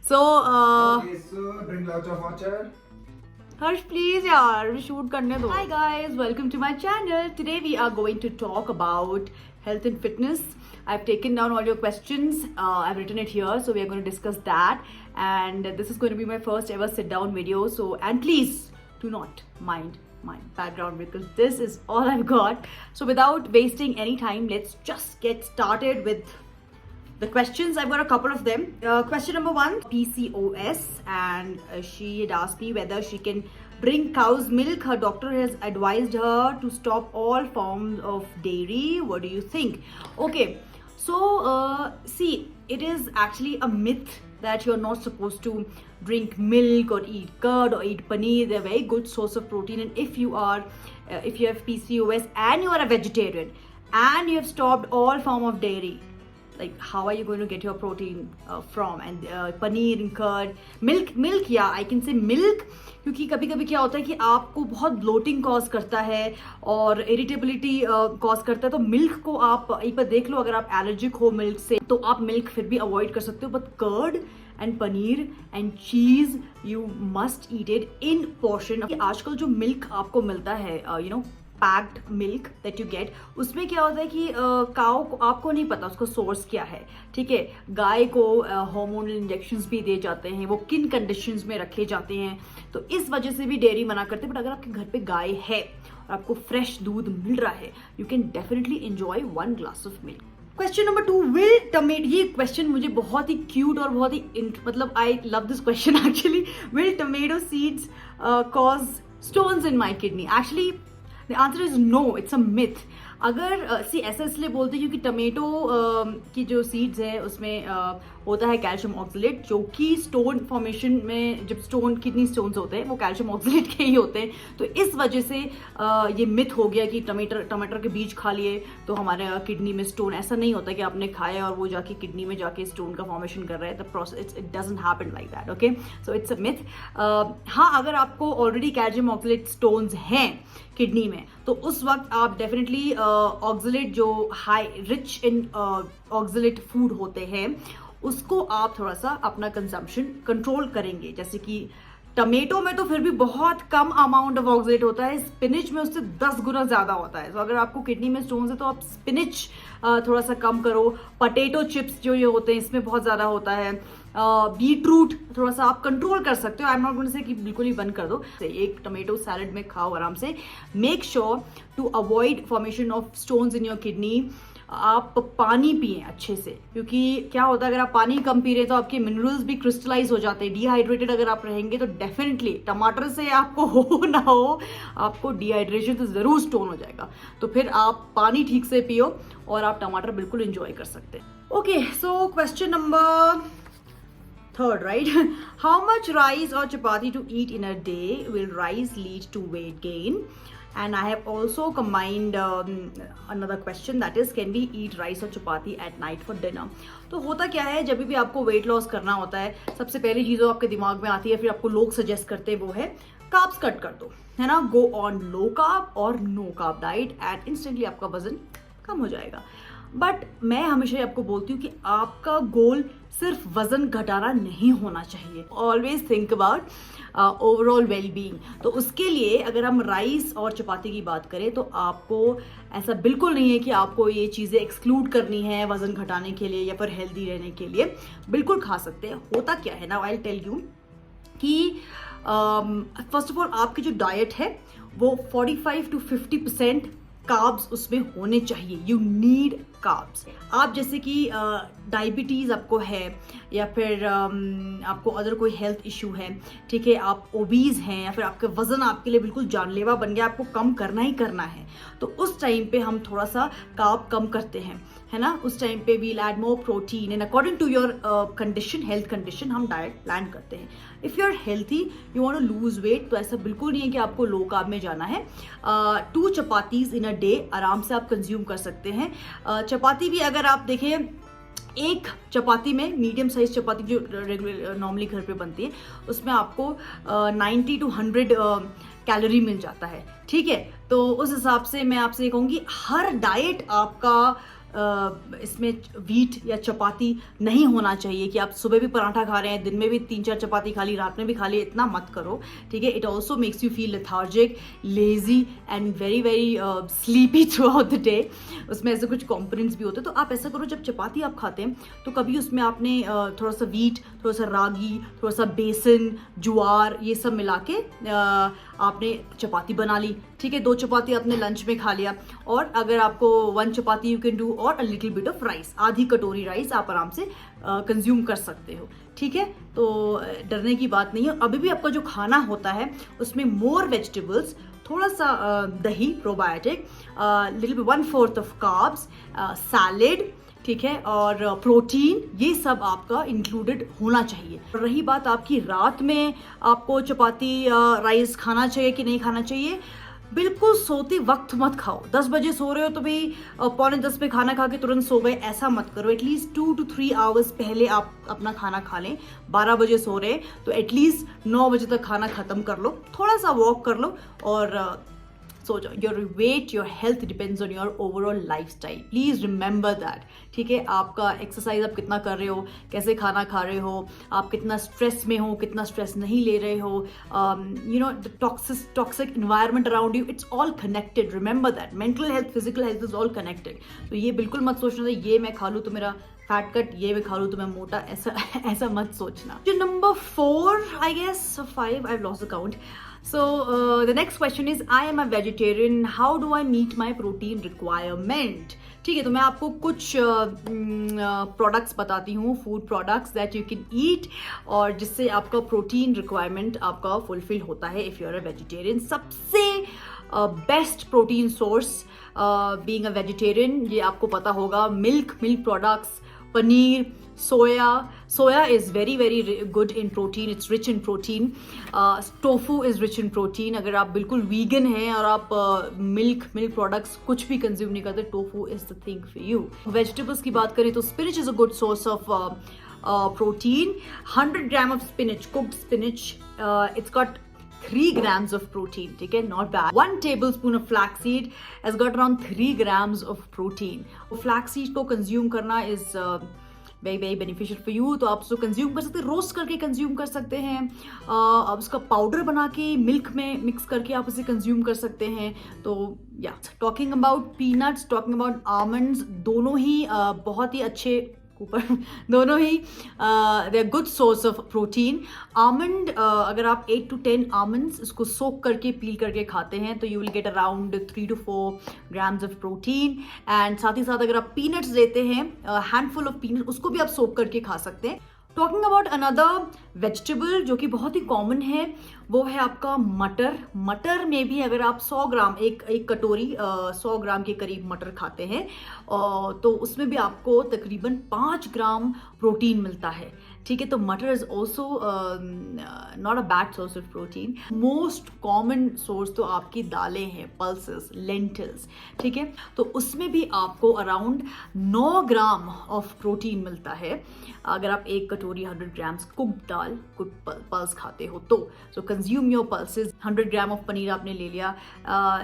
So, Okay, so drink lots of water. Harsh, please यार shoot करने दो. Hi guys, welcome to my channel. Today we are going to talk about health and fitness. I've taken down all your questions. I've written it here, so we are going to discuss that. And this is going to be my first ever sit down video. So, and please do not mind my background because this is all I've got. So without wasting any time, let's just get started with the questions. I've got a couple of them. Question number 1, PCOS, and she had asked me whether she can drink cow's milk. Her doctor has advised her to stop all forms of dairy. What do you think? Okay, so see, it is actually a myth that you're not supposed to drink milk or eat curd or eat paneer. They're a very good source of protein, and if you have PCOS and you are a vegetarian and you have stopped all form of dairy, like how are you going to get your protein from? And paneer and curd, milk, yeah, I can say milk, क्योंकि कभी कभी क्या होता है कि आपको बहुत bloating cause करता है और इरिटेबिलिटी कॉज करता है, तो मिल्क को आप एक बार देख लो. अगर आप एलर्जिक हो मिल्क से तो आप मिल्क फिर भी अवॉइड कर सकते हो, but curd and paneer and cheese you must eat it in portion. आजकल जो मिल्क आपको मिलता है, packed milk that you get, उसमें क्या होता है कि काऊ को आपको नहीं पता उसका सोर्स क्या है. ठीक है, गाय को हार्मोनल इंजेक्शंस भी दिए जाते हैं, वो किन कंडीशंस में रखे जाते हैं, तो इस वजह से भी डेयरी मना करते हैं. बट अगर आपके घर पे गाय है और आपको फ्रेश दूध मिल रहा है, you can definitely enjoy 1 glass of milk. Question number 2, will tomato, ये क्वेश्चन मुझे बहुत ही क्यूट और बहुत ही मतलब I love this question actually. Will tomato seeds cause stones in my kidney? Actually The answer is no, it's a myth. अगर ऐसा इसलिए बोलते हैं क्योंकि टमेटो की जो सीड्स है उसमें होता है कैल्शियम ऑक्सलेट, जो कि स्टोन फॉर्मेशन में, जब किडनी स्टोन्स होते हैं वो कैल्शियम ऑक्सलेट के ही होते हैं. तो इस वजह से ये मिथ हो गया कि टमाटर के बीज खा लिए तो हमारे किडनी में स्टोन. ऐसा नहीं होता कि आपने खाया और वो जाके किडनी में जाके स्टोन का फॉर्मेशन कर रहा है. The process it doesn't happen like that. Okay, so it's a myth. हाँ, अगर आपको ऑलरेडी कैल्शियम ऑक्सलेट स्टोन्स हैं किडनी में तो उस वक्त आप डेफिनेटली ऑक्सलेट, जो high rich in oxalate food होते हैं, उसको आप थोड़ा सा अपना कंजम्पशन कंट्रोल करेंगे. जैसे कि टमेटो में तो फिर भी बहुत कम अमाउंट ऑफ ऑक्सलेट होता है, स्पिनिच में उससे 10 गुना ज्यादा होता है. तो अगर आपको किडनी में स्टोन्स है तो आप स्पिनिच थोड़ा सा कम करो. पोटैटो चिप्स जो ये होते हैं इसमें बहुत ज्यादा होता है. बीटरूट थोड़ा सा आप कंट्रोल कर सकते हो. I am not going to say कि बिल्कुल ही बंद कर दो. एक टमेटो सैलेड में खाओ आराम से. Make sure to avoid formation of stones in your kidney. आप पानी पिए अच्छे से, क्योंकि क्या होता है अगर आप पानी कम पी रहे हैं तो आपके मिनरल्स भी क्रिस्टलाइज हो जाते हैं. डिहाइड्रेटेड अगर आप रहेंगे तो डेफिनेटली, टमाटर से आपको हो ना हो, आपको डिहाइड्रेशन तो जरूर स्टोन हो जाएगा. तो फिर आप पानी ठीक से पियो और आप टमाटर बिल्कुल एंजॉय कर सकते हैं. Okay, so question number 3, right? How much rice or chapati to eat in a day? Will rice lead to weight gain? And I have also combined another question, that is, can we eat rice or chapati at night for dinner? तो होता क्या है, जब भी आपको weight loss करना होता है, सबसे पहली चीज़ जो आपके दिमाग में आती है, फिर आपको लोग सजेस्ट करते हैं, वो है कार्ब्स कट कर दो, है ना. गो ऑन लो कार्ब और no carb diet and instantly आपका वजन कम हो जाएगा. बट मैं हमेशा आपको बोलती हूँ कि आपका गोल सिर्फ वजन घटाना नहीं होना चाहिए. Always think about overall well being. तो उसके लिए अगर हम राइस और चपाती की बात करें तो आपको ऐसा बिल्कुल नहीं है कि आपको ये चीज़ें एक्सक्लूड करनी है वजन घटाने के लिए या फिर हेल्दी रहने के लिए. बिल्कुल खा सकते हैं. होता क्या है ना, आई विल टेल यू कि फर्स्ट ऑफ ऑल आपकी जो डाइट है वो 45 to 50% कार्ब्स उसमें होने चाहिए. You need carbs. आप जैसे कि डायबिटीज़ आपको है या फिर आपको अदर कोई हेल्थ इशू है, ठीक है, आप ओबीज हैं या फिर आपका वजन आपके लिए बिल्कुल जानलेवा बन गया, आपको कम करना ही करना है, तो उस टाइम पे हम थोड़ा सा कार्ब कम करते हैं, है ना. उस टाइम पे we'll add more protein and according to your condition, health condition, हम डाइट प्लान करते हैं. If you are healthy, you want to lose weight, तो ऐसा बिल्कुल नहीं है कि आपको लो कार्ब में जाना है. 2 चपातीज इन अ डे आराम से आप कंज्यूम कर सकते हैं. चपाती भी अगर आप देखें, एक चपाती में, मीडियम साइज चपाती जो रेगुलर नॉर्मली घर पे बनती है, उसमें आपको 90 to 100 कैलोरी मिल जाता है. ठीक है, तो उस हिसाब से मैं आपसे कहूँगी हर डाइट आपका इसमें व्हीट या चपाती नहीं होना चाहिए कि आप सुबह भी पराठा खा रहे हैं, दिन में भी 3-4 चपाती खा ली, रात में भी खा ली, इतना मत करो, ठीक है। It also makes you feel lethargic, lazy and very very sleepy through out the day. उसमें ऐसे कुछ कॉम्पोनेंट्स भी होते हैं। तो आप ऐसा करो, जब चपाती आप खाते हैं तो कभी उसमें आपने थोड़ा सा व्हीट, थोड़ा सा रागी, थोड़ा सा बेसन, ज्वार, ये सब मिला के आपने चपाती बना ली, ठीक है। 2 चपाती आपने लंच में खा लिया, और अगर आपको 1 चपाती यू कैन डू और a little bit of rice, आधी कटोरी राइस आप आराम से कंज्यूम कर सकते हो, ठीक है। तो डरने की बात नहीं है। अभी भी आपका जो खाना होता है उसमें मोर वेजिटेबल्स, थोड़ा सा दही probiotic, little bit 1/4 of carbs, salad, ठीक है, और प्रोटीन, ये सब आपका इंक्लूडेड होना चाहिए। रही बात आपकी रात में आपको चपाती राइस खाना चाहिए कि नहीं खाना चाहिए, बिल्कुल सोते वक्त मत खाओ। 10 बजे सो रहे हो तो भाई 9:45 पे खाना खा के तुरंत सो गए, ऐसा मत करो। एटलीस्ट 2 to 3 आवर्स पहले आप अपना खाना खा लें। 12 बजे सो रहे तो एटलीस्ट 9 बजे तक खाना खत्म कर लो, थोड़ा सा वॉक कर लो और सो जाओ। Your weight, your health depends on your overall lifestyle, please remember that, ठीक है। आपका एक्सरसाइज आप कितना कर रहे हो, कैसे खाना खा रहे हो, आप कितना स्ट्रेस में हो, कितना स्ट्रेस नहीं ले रहे हो, you know the toxic environment around you, it's all connected. Remember that mental health, physical health is all connected. तो ये बिल्कुल मत सोचना ये मैं खा लूँ तो मेरा फैट कट, ये मैं खा लूँ तो मैं मोटा, ऐसा मत सोचना। जो number 4 I guess 5, I lost the count. So the next question is, I am a vegetarian, how do I meet my protein requirement? ठीक है, तो मैं आपको कुछ प्रोडक्ट्स बताती हूँ, food products that you can eat, और जिससे आपका प्रोटीन रिक्वायरमेंट आपका फुलफिल होता है if you are a vegetarian. सबसे best protein source being a vegetarian, ये आपको पता होगा, milk products, paneer, soya is very very good in protein, it's rich in protein, tofu is rich in protein। अगर आप बिल्कुल वीगन हैं और आप मिल्क प्रोडक्ट्स कुछ भी कंज्यूम नहीं करते, tofu is the thing for you. Vegetables की बात करें तो spinach is a good source of protein. 100 gram of spinach, cooked spinach, it's got 3 grams of protein, ठीक है, not bad। 1 tablespoon of flaxseed has got around 3 grams of protein। flaxseed को consume करना is very very beneficial for you. तो आप उसको consume कर सकते हैं, रोस्ट करके कंज्यूम कर सकते हैं, आप उसका पाउडर बना के मिल्क में मिक्स करके आप उसे कंज्यूम कर सकते हैं। तो या talking about peanuts, talking about almonds, दोनों ही बहुत ही अच्छे दोनों ही they are good source of protein. Almond, अगर आप 8 to 10 आमंड्स इसको सोक करके पील करके खाते हैं तो you will get around 3 to 4 grams of protein. And साथ ही साथ अगर आप पीनट्स लेते हैं, हैंडफुल ऑफ पीनट, उसको भी आप सोक करके खा सकते हैं। टॉकिंग अबाउट अनदर वेजिटेबल जो कि बहुत ही कॉमन है, वो है आपका मटर। मटर में भी अगर आप 100 ग्राम, एक कटोरी 100 ग्राम के करीब मटर खाते हैं तो उसमें भी आपको तकरीबन 5 ग्राम प्रोटीन मिलता है, ठीक है। तो मटर is also not a bad source of protein. Most common source तो आपकी दालें हैं, पल्सेस, लेंटिल्स, ठीक है। तो उसमें भी आपको अराउंड 9 ग्राम ऑफ प्रोटीन मिलता है अगर आप एक कटोरी 100 ग्राम्स कुक्ड दाल, कुक्ड पल्स खाते हो तो। So consume your pulses. 100 gram of paneer आपने ले लिया,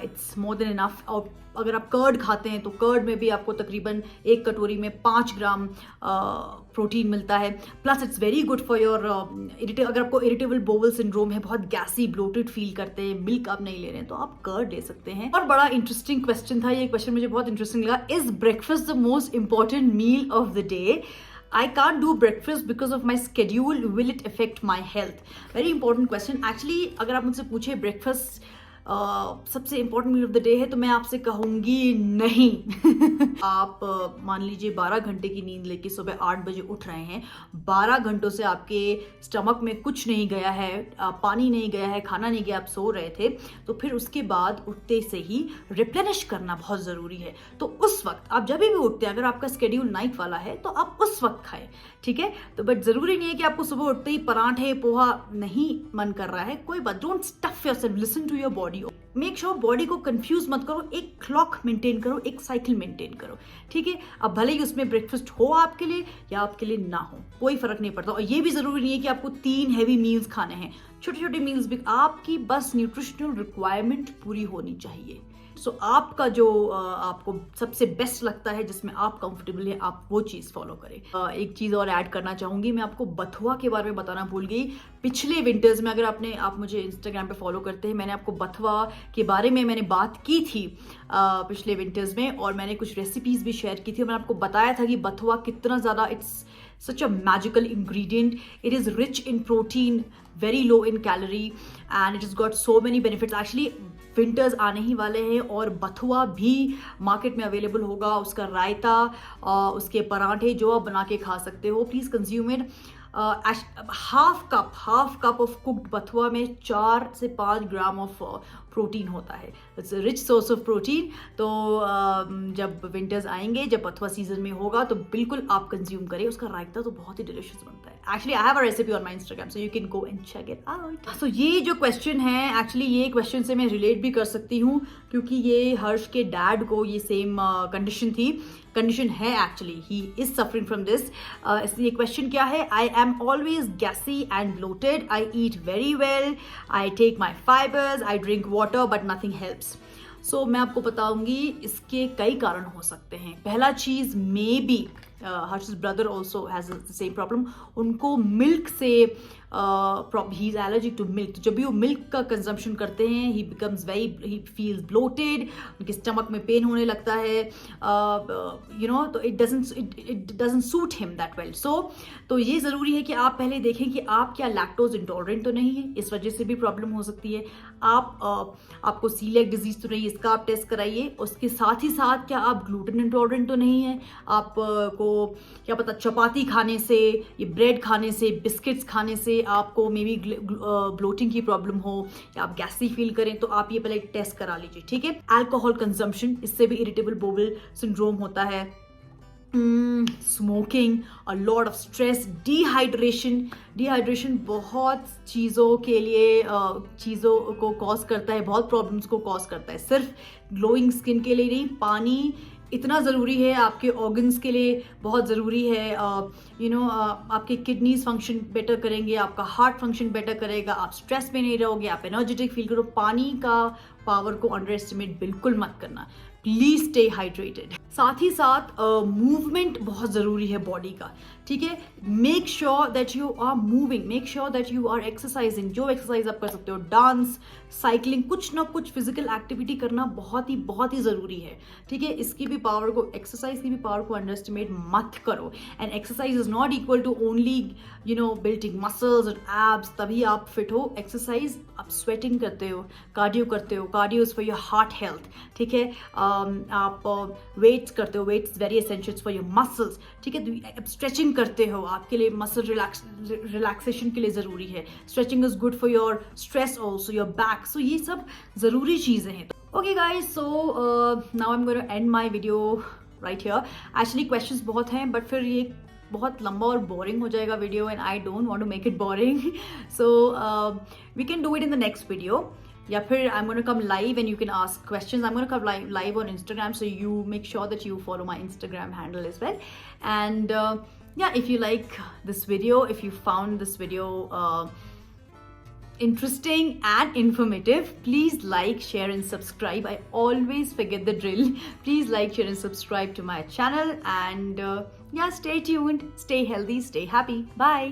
इट्स मोर देन इनफ। और अगर आप कर्ड खाते हैं तो कर्ड में भी आपको तकरीबन एक कटोरी में 5 ग्राम प्रोटीन मिलता है। Plus it's very good for your अगर आपको इरिटेबल बोवल सिंड्रोम है, बहुत गैसी ब्लोटेड फील करते हैं, मिल्क आप नहीं ले रहे हैं, तो आप कर्ड ले सकते हैं। और बड़ा इंटरेस्टिंग क्वेश्चन था ये, क्वेश्चन मुझे बहुत इंटरेस्टिंग लगा। Is breakfast the most important meal of the day? I can't do breakfast because of my schedule. Will it affect my health? Very important question. Actually, अगर आप मुझसे पूछे breakfast सबसे important meal of the day है तो मैं आपसे कहूंगी नहीं। आप मान लीजिए 12 घंटे की नींद लेके सुबह 8 बजे उठ रहे हैं, 12 घंटों से आपके स्टमक में कुछ नहीं गया है, पानी नहीं गया है, खाना नहीं गया, आप सो रहे थे, तो फिर उसके बाद उठते से ही रिप्लेनिश करना बहुत ज़रूरी है। तो उस वक्त आप जब भी उठते हैं, अगर आपका स्केड्यूल नाइट वाला है तो आप उस वक्त खाएं, ठीक है। तो बट ज़रूरी नहीं है कि आपको सुबह उठते ही पराठे पोहा नहीं मन कर रहा है, कोई बात, don't stuff yourself, listen to your body. Make sure body को कंफ्यूज मत करो, एक क्लॉक मेंटेन करो, एक साइकिल मेंटेन करो, ठीक है। अब भले ही उसमें ब्रेकफास्ट हो आपके लिए या आपके लिए ना हो, कोई फर्क नहीं पड़ता। और ये भी जरूरी नहीं है कि आपको 3 हैवी मील्स खाने हैं, छोटे छोटे मील्स भी, आपकी बस न्यूट्रिशनल रिक्वायरमेंट पूरी होनी चाहिए। सो आपका जो आपको सबसे बेस्ट लगता है, जिसमें आप कंफर्टेबल है, आप वो चीज़ फॉलो करें। एक चीज़ और ऐड करना चाहूँगी, मैं आपको बथुआ के बारे में बताना भूल गई। पिछले विंटर्स में, अगर आप मुझे इंस्टाग्राम पे फॉलो करते हैं, मैंने आपको बथुआ के बारे में मैंने बात की थी पिछले विंटर्स में, और मैंने कुछ रेसिपीज़ भी शेयर की थी। मैंने आपको बताया था कि बथुआ कितना ज़्यादा, it's such a magical ingredient. It is rich in protein, very low in calorie, and it has got so many benefits. Actually, winters आने ही वाले हैं और बथुआ भी मार्केट में अवेलेबल होगा। उसका रायता, उसके पराठे जो आप बना के खा सकते हो, please consume it. Half cup of cooked बथुआ में 4 से 5 ग्राम ऑफ प्रोटीन होता है। It's rich source of protein. तो जब विंटर्स आएंगे, जब बथुआ सीजन में होगा, तो बिल्कुल आप कंज्यूम करें। उसका रायता तो बहुत ही डिलिशियस बनता है। Actually I have a recipe on my Instagram, so you can go and check it out. So ये जो क्वेश्चन है, एक्चुअली ये क्वेश्चन से मैं रिलेट भी कर सकती हूँ, क्योंकि ये हर्ष के डैड को ये सेम कंडीशन है। Actually he is suffering from this. ये क्वेश्चन क्या है? I am always gassy and bloated, I eat very well, I take my fibres, I drink water, but nothing helps. So मैं आपको बताऊंगी इसके कई कारण हो सकते हैं। पहला चीज, may be Harsh's brother also has the same problem. उनको मिल्क से ही इज एलर्जिक टू मिल्क। तो जब भी वो मिल्क का कंजम्पशन करते हैं, ही फील्स ब्लोटेड, उनके स्टमक में पेन होने लगता है, तो it doesn't suit him that well. तो ये ज़रूरी है कि आप पहले देखें कि आप क्या लैक्टोज इंटॉलरेंट तो नहीं है, इस वजह से भी प्रॉब्लम हो सकती है। आपको सीलिएक डिजीज तो नहीं है, इसका आप टेस्ट कराइए। उसके साथ ही साथ क्या आप ग्लूटेन इंटॉलरेंट तो नहीं है, आपको क्या पता चपाती खाने से, ये ब्रेड खाने से, बिस्किट्स खाने से आपको मे बी ब्लोटिंग की प्रॉब्लम हो, या आप गैसी फील करें, तो आप ये पहले टेस्ट करा लीजिए, ठीक है। अल्कोहल कंजम्पशन, इससे भी इरिटेबल बोवल सिंड्रोम होता है। Smoking, a lot of stress, dehydration बहुत चीज़ों के लिए चीज़ों को कॉज करता है, बहुत प्रॉब्लम्स को कॉज करता है। सिर्फ ग्लोइंग स्किन के लिए नहीं, पानी इतना ज़रूरी है, आपके ऑर्गन्स के लिए बहुत ज़रूरी है। आपके किडनीज फंक्शन बेटर करेंगे, आपका हार्ट फंक्शन बेटर करेगा, आप स्ट्रेस में नहीं रहोगे, आप एनर्जेटिक फील करो। पानी का पावर को अंडर एस्टिमेट बिल्कुल मत करना। Please stay hydrated. साथ ही साथ मूवमेंट बहुत ज़रूरी है बॉडी का, ठीक है। Make sure that you are moving, make sure that you are exercising. जो एक्सरसाइज आप कर सकते हो, डांस, साइकिलिंग, कुछ ना कुछ फिजिकल एक्टिविटी करना बहुत ही ज़रूरी है, ठीक है। इसकी भी पावर को, एक्सरसाइज की भी पावर को अंडर एस्टिमेट मत करो। And exercise is not equal to only building muscles और एब्स, तभी आप फिट हो। एक्सरसाइज, आप स्वेटिंग करते हो, कार्डियो करते हो, cardio is for your heart health, ठीक है। आप वेट्स करते हो, weights very essential for your muscles, ठीक है। आप स्ट्रेचिंग करते हो, आपके लिए मसल रिलैक्सेशन के लिए ज़रूरी है। Stretching is good for your stress also, your back. सो ये सब ज़रूरी चीज़ें हैं। Okay guys, so now I am going to end my video right here. Actually questions बहुत हैं, बट फिर ये बहुत लंबा और बोरिंग हो जाएगा video, and I don't want to make it boring. So we can do it in the next video, या फिर I'm going to come live and you can ask questions. I'm going to come live on Instagram, so you make sure that you follow my Instagram handle as well. And yeah, if you like this video, if you found this video interesting and informative, please like, share and subscribe. I always forget the drill. Please like, share and subscribe to my channel, and yeah, stay tuned, stay healthy, stay happy. Bye.